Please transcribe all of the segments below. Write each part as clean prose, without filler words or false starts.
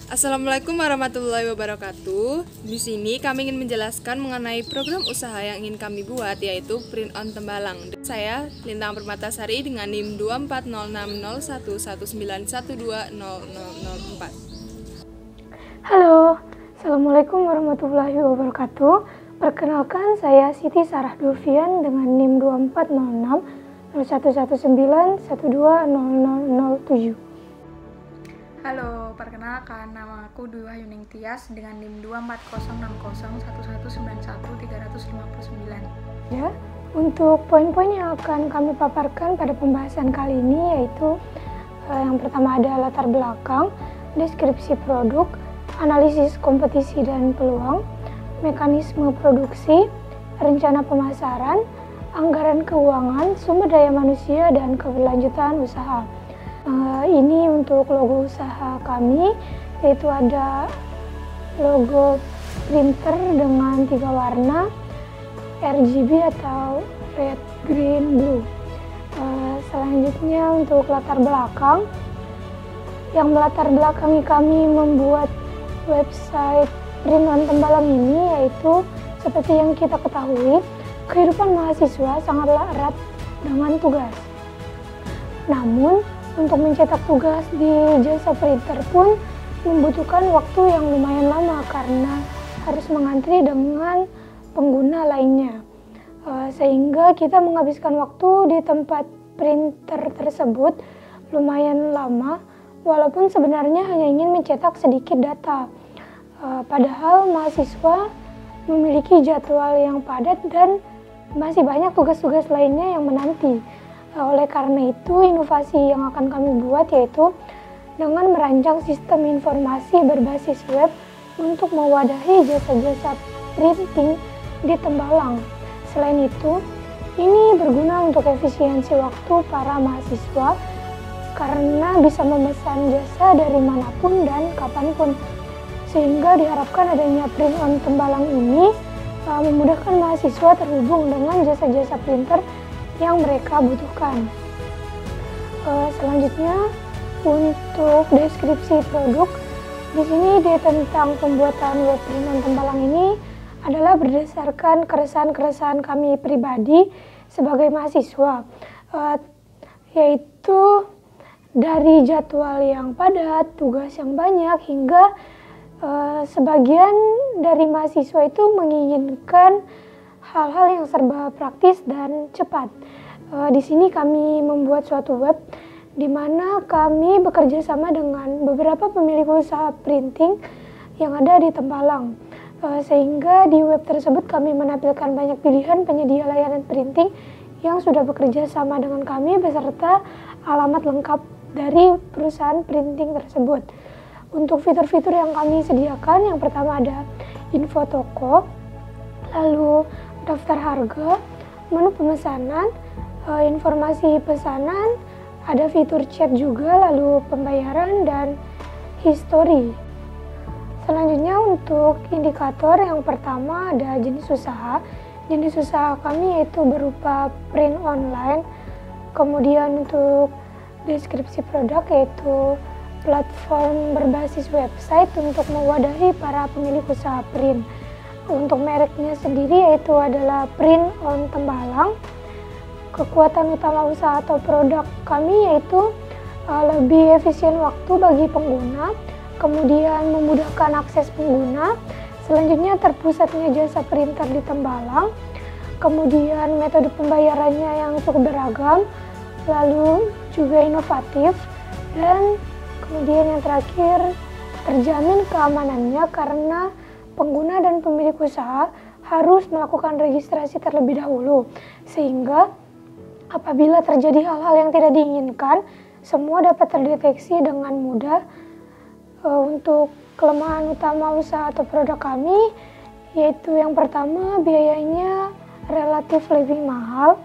Assalamualaikum warahmatullahi wabarakatuh. Di sini kami ingin menjelaskan mengenai program usaha yang ingin kami buat, yaitu print on tembalang. Saya Lintang Permatasari dengan NIM 24060119120004. Halo, Assalamualaikum warahmatullahi wabarakatuh. Perkenalkan, saya Siti Sarah Dulfian dengan NIM 24060119120007. Halo, perkenalkan, nama aku Dwi Wahyuning Tias dengan NIM 240601119359. Ya, untuk poin-poin yang akan kami paparkan pada pembahasan kali ini yaitu yang pertama ada latar belakang, deskripsi produk, analisis kompetisi dan peluang, mekanisme produksi, rencana pemasaran, anggaran keuangan, sumber daya manusia, dan keberlanjutan usaha. Ini untuk logo usaha kami, yaitu ada logo printer dengan 3 warna RGB atau red, green, blue. Selanjutnya untuk latar belakang, yang melatar belakangi kami membuat website print on tembalang ini yaitu seperti yang kita ketahui, kehidupan mahasiswa sangatlah erat dengan tugas. Namun untuk mencetak tugas di jasa printer pun membutuhkan waktu yang lumayan lama karena harus mengantri dengan pengguna lainnya. Sehingga kita menghabiskan waktu di tempat printer tersebut lumayan lama, walaupun sebenarnya hanya ingin mencetak sedikit data. Padahal mahasiswa memiliki jadwal yang padat dan masih banyak tugas-tugas lainnya yang menanti. Oleh karena itu, inovasi yang akan kami buat yaitu dengan merancang sistem informasi berbasis web untuk mewadahi jasa-jasa printing di tembalang. Selain itu, ini berguna untuk efisiensi waktu para mahasiswa karena bisa memesan jasa dari manapun dan kapanpun. Sehingga diharapkan adanya print on tembalang ini memudahkan mahasiswa terhubung dengan jasa-jasa printer yang mereka butuhkan. Selanjutnya untuk deskripsi produk, di sini tentang pembuatan web print on tembalang ini adalah berdasarkan keresahan-keresahan kami pribadi sebagai mahasiswa, yaitu dari jadwal yang padat, tugas yang banyak, hingga sebagian dari mahasiswa itu menginginkan hal-hal yang serba praktis dan cepat. Di sini kami membuat suatu web di mana kami bekerja sama dengan beberapa pemilik usaha printing yang ada di Tembalang. Sehingga di web tersebut kami menampilkan banyak pilihan penyedia layanan printing yang sudah bekerja sama dengan kami beserta alamat lengkap dari perusahaan printing tersebut. Untuk fitur-fitur yang kami sediakan, yang pertama ada info toko, lalu daftar harga, menu pemesanan, informasi pesanan, ada fitur chat juga, lalu pembayaran dan history. Selanjutnya untuk indikator yang pertama ada jenis usaha. Jenis usaha kami yaitu berupa print online. Kemudian untuk deskripsi produk yaitu platform berbasis website untuk mewadahi para pemilik usaha print. Untuk mereknya sendiri yaitu adalah print on tembalang. Kekuatan utama usaha atau produk kami yaitu lebih efisien waktu bagi pengguna, kemudian memudahkan akses pengguna, selanjutnya terpusatnya jasa printer di Tembalang, kemudian metode pembayarannya yang cukup beragam, lalu juga inovatif, dan kemudian yang terakhir terjamin keamanannya karena pengguna dan pemilik usaha harus melakukan registrasi terlebih dahulu, sehingga apabila terjadi hal-hal yang tidak diinginkan, semua dapat terdeteksi dengan mudah. Untuk kelemahan utama usaha atau produk kami, yaitu yang pertama biayanya relatif lebih mahal,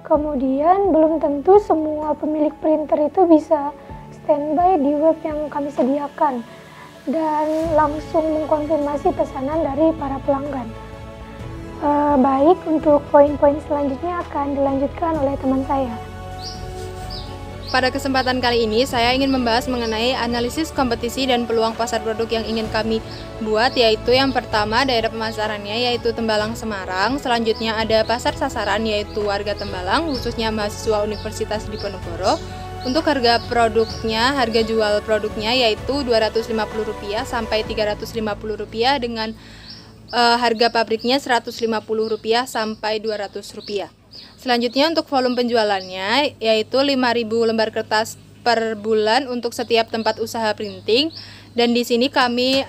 kemudian belum tentu semua pemilik printer itu bisa standby di web yang kami sediakan dan langsung mengkonfirmasi pesanan dari para pelanggan. Baik, untuk poin-poin selanjutnya akan dilanjutkan oleh teman saya. Pada kesempatan kali ini saya ingin membahas mengenai analisis kompetisi dan peluang pasar produk yang ingin kami buat, yaitu yang pertama daerah pemasarannya yaitu Tembalang Semarang. Selanjutnya ada pasar sasaran yaitu warga Tembalang, khususnya mahasiswa Universitas Diponegoro. Untuk harga produknya, harga jual produknya yaitu Rp250 sampai Rp350 dengan harga pabriknya Rp150 sampai Rp200. Selanjutnya untuk volume penjualannya yaitu 5.000 lembar kertas per bulan untuk setiap tempat usaha printing, dan di sini kami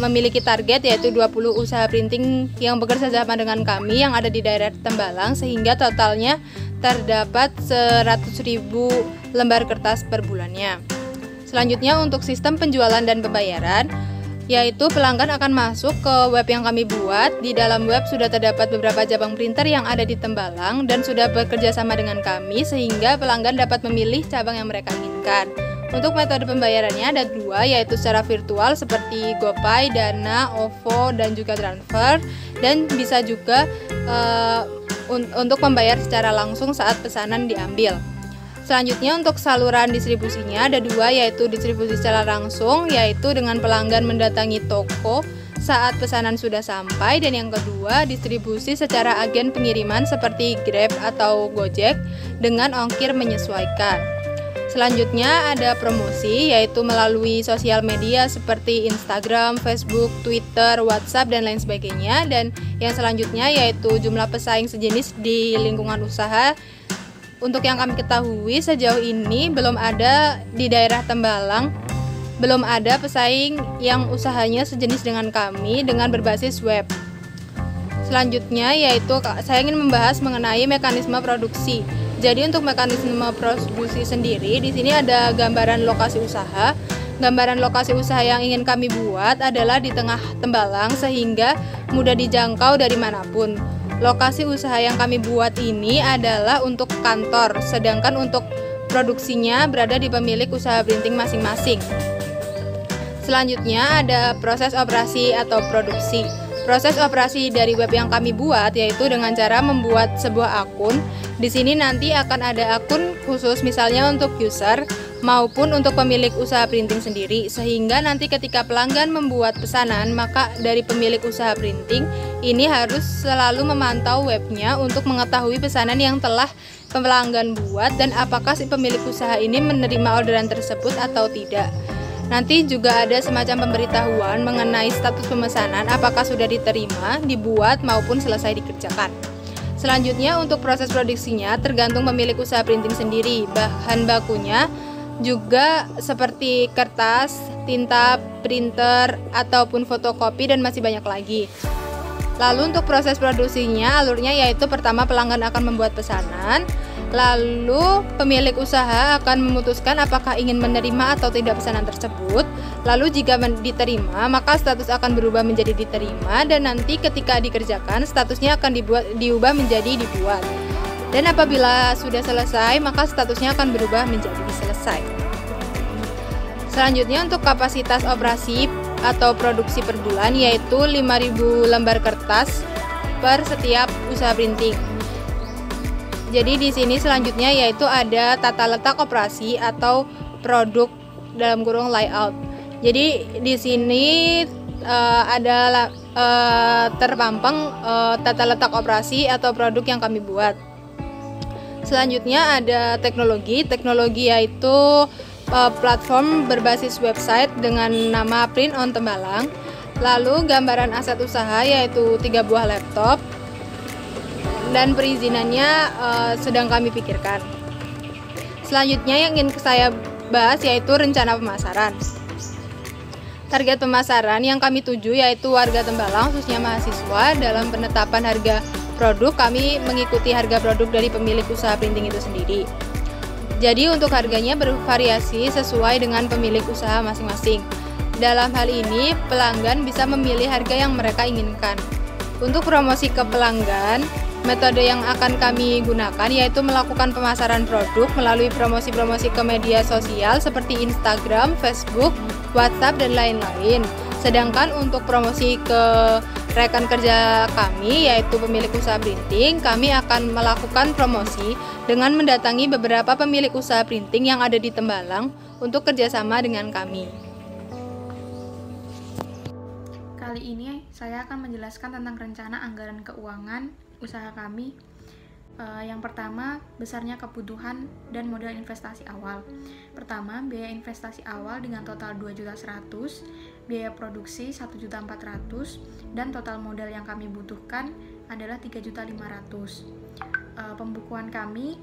memiliki target yaitu 20 usaha printing yang bekerja sama dengan kami yang ada di daerah Tembalang, sehingga totalnya terdapat 100.000 lembar kertas per bulannya. Selanjutnya untuk sistem penjualan dan pembayaran yaitu pelanggan akan masuk ke web yang kami buat. Di dalam web sudah terdapat beberapa cabang printer yang ada di Tembalang dan sudah bekerja sama dengan kami, sehingga pelanggan dapat memilih cabang yang mereka inginkan. Untuk metode pembayarannya ada dua, yaitu secara virtual seperti GoPay, Dana, OVO, dan juga transfer, dan bisa juga untuk membayar secara langsung saat pesanan diambil. Selanjutnya untuk saluran distribusinya ada dua, yaitu distribusi secara langsung yaitu dengan pelanggan mendatangi toko saat pesanan sudah sampai, dan yang kedua distribusi secara agen pengiriman seperti Grab atau Gojek dengan ongkir menyesuaikan. Selanjutnya ada promosi yaitu melalui sosial media seperti Instagram, Facebook, Twitter, WhatsApp, dan lain sebagainya. Dan yang selanjutnya yaitu jumlah pesaing sejenis di lingkungan usaha. Untuk yang kami ketahui sejauh ini belum ada di daerah Tembalang, belum ada pesaing yang usahanya sejenis dengan kami dengan berbasis web. Selanjutnya yaitu saya ingin membahas mengenai mekanisme produksi. Jadi untuk mekanisme produksi sendiri di sini ada gambaran lokasi usaha. Gambaran lokasi usaha yang ingin kami buat adalah di tengah Tembalang sehingga mudah dijangkau dari manapun. Lokasi usaha yang kami buat ini adalah untuk kantor, sedangkan untuk produksinya berada di pemilik usaha printing masing-masing. Selanjutnya ada proses operasi atau produksi. Proses operasi dari web yang kami buat yaitu dengan cara membuat sebuah akun. Di sini nanti akan ada akun khusus misalnya untuk user maupun untuk pemilik usaha printing sendiri, sehingga nanti ketika pelanggan membuat pesanan maka dari pemilik usaha printing ini harus selalu memantau webnya untuk mengetahui pesanan yang telah pelanggan buat dan apakah si pemilik usaha ini menerima orderan tersebut atau tidak. Nanti juga ada semacam pemberitahuan mengenai status pemesanan apakah sudah diterima, dibuat maupun selesai dikerjakan. Selanjutnya untuk proses produksinya tergantung pemilik usaha printing sendiri. Bahan bakunya juga seperti kertas, tinta, printer, ataupun fotokopi, dan masih banyak lagi. Lalu untuk proses produksinya alurnya yaitu pertama pelanggan akan membuat pesanan, lalu pemilik usaha akan memutuskan apakah ingin menerima atau tidak pesanan tersebut. Lalu jika diterima maka status akan berubah menjadi diterima, dan nanti ketika dikerjakan statusnya akan diubah menjadi dibuat. Dan apabila sudah selesai maka statusnya akan berubah menjadi selesai. Selanjutnya untuk kapasitas operasi atau produksi per bulan yaitu 5.000 lembar kertas per setiap usaha printing. Jadi di sini selanjutnya yaitu ada tata letak operasi atau produk dalam kurung layout. Jadi di sini ada terpampang tata letak operasi atau produk yang kami buat. Selanjutnya ada teknologi yaitu platform berbasis website dengan nama Print on Tembalang. Lalu gambaran aset usaha yaitu 3 buah laptop, dan perizinannya sedang kami pikirkan. Selanjutnya yang ingin saya bahas yaitu rencana pemasaran. Target pemasaran yang kami tuju yaitu warga Tembalang, khususnya mahasiswa. Dalam penetapan harga produk kami mengikuti harga produk dari pemilik usaha printing itu sendiri. Jadi untuk harganya bervariasi sesuai dengan pemilik usaha masing-masing. Dalam hal ini pelanggan bisa memilih harga yang mereka inginkan. Untuk promosi ke pelanggan, metode yang akan kami gunakan yaitu melakukan pemasaran produk melalui promosi-promosi ke media sosial seperti Instagram, Facebook, WhatsApp, dan lain-lain. Sedangkan untuk promosi ke rekan kerja kami, yaitu pemilik usaha printing, kami akan melakukan promosi dengan mendatangi beberapa pemilik usaha printing yang ada di Tembalang untuk kerjasama dengan kami. Kali ini saya akan menjelaskan tentang rencana anggaran keuangan usaha kami. Yang pertama, besarnya kebutuhan dan modal investasi awal. Pertama, biaya investasi awal dengan total 2.100.000, biaya produksi 1.400.000, dan total modal yang kami butuhkan adalah 3.500.000. Pembukuan kami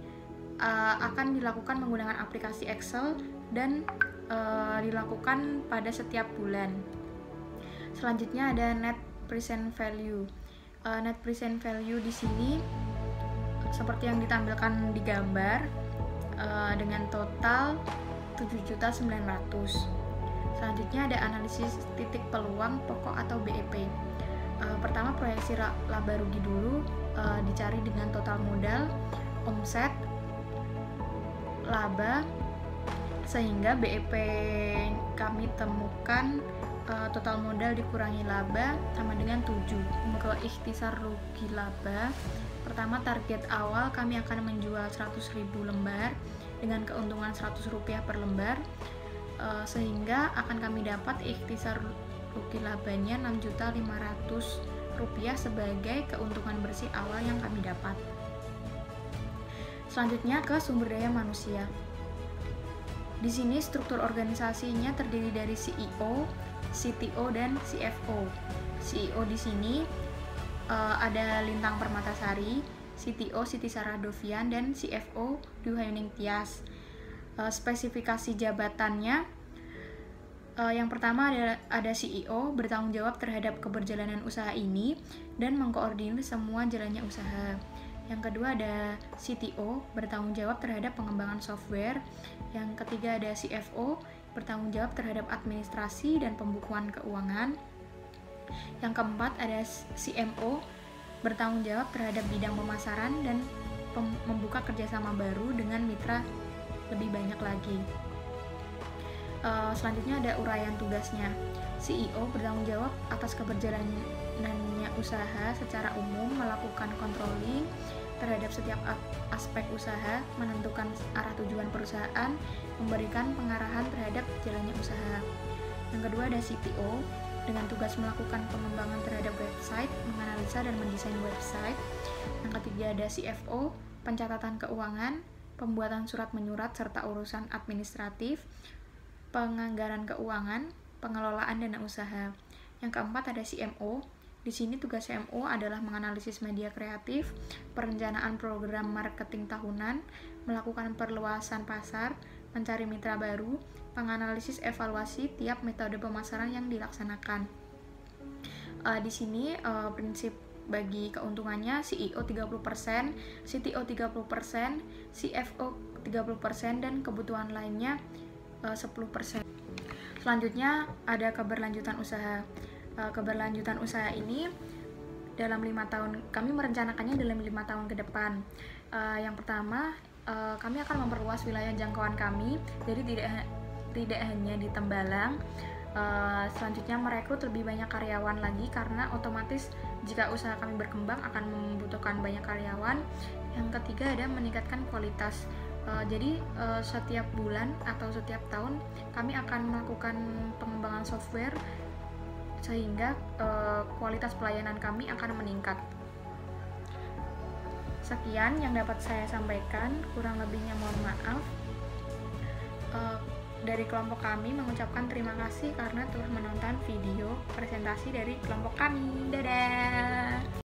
akan dilakukan menggunakan aplikasi Excel dan dilakukan pada setiap bulan. Selanjutnya ada net present value. Net present value di sini seperti yang ditampilkan di gambar, dengan total 7.900.000. Selanjutnya ada analisis titik peluang pokok atau BEP. Pertama, proyeksi laba rugi dulu, dicari dengan total modal, omset, laba, sehingga BEP kami temukan total modal dikurangi laba sama dengan 7. Ke ikhtisar rugi laba, pertama, target awal kami akan menjual 100.000 lembar dengan keuntungan Rp100 per lembar, sehingga akan kami dapat ikhtisar rugi labanya Rp6.500.000 sebagai keuntungan bersih awal yang kami dapat. Selanjutnya ke sumber daya manusia. Di sini struktur organisasinya terdiri dari CEO, CTO, dan CFO. CEO di sini ada Lintang Permatasari, CTO Siti Sarah Dovian, dan CFO Dwi Hayuning Tias. Spesifikasi jabatannya, yang pertama ada CEO bertanggung jawab terhadap keberjalanan usaha ini dan mengkoordinir semua jalannya usaha. Yang kedua ada CTO bertanggung jawab terhadap pengembangan software. Yang ketiga ada CFO bertanggung jawab terhadap administrasi dan pembukuan keuangan. Yang keempat ada CMO bertanggung jawab terhadap bidang pemasaran dan membuka kerjasama baru dengan mitra lebih banyak lagi. Selanjutnya ada uraian tugasnya. CEO bertanggung jawab atas keberjalanannya usaha secara umum, melakukan controlling terhadap setiap aspek usaha, menentukan arah tujuan perusahaan, memberikan pengarahan terhadap jalannya usaha. Yang kedua ada CTO dengan tugas melakukan pengembangan terhadap website, menganalisa dan mendesain website. Yang ketiga ada CFO, pencatatan keuangan, pembuatan surat menyurat serta urusan administratif, penganggaran keuangan, pengelolaan dana usaha. Yang keempat ada CMO. Di sini tugas CMO adalah menganalisis media kreatif, perencanaan program marketing tahunan, melakukan perluasan pasar, mencari mitra baru, penganalisis evaluasi tiap metode pemasaran yang dilaksanakan. Di sini prinsip bagi keuntungannya CEO 30%, CTO 30%, CFO 30%, dan kebutuhan lainnya 10%. Selanjutnya ada keberlanjutan usaha. Keberlanjutan usaha ini dalam 5 tahun, kami merencanakannya dalam 5 tahun ke depan. Yang pertama, kami akan memperluas wilayah jangkauan kami, jadi tidak hanya di Tembalang. Selanjutnya merekrut lebih banyak karyawan lagi, karena otomatis jika usaha kami berkembang akan membutuhkan banyak karyawan. Yang ketiga ada meningkatkan kualitas. Jadi setiap bulan atau setiap tahun kami akan melakukan pengembangan software sehingga kualitas pelayanan kami akan meningkat. Sekian yang dapat saya sampaikan, kurang lebihnya mohon maaf. Dari kelompok kami mengucapkan terima kasih karena telah menonton video presentasi dari kelompok kami. Dadah!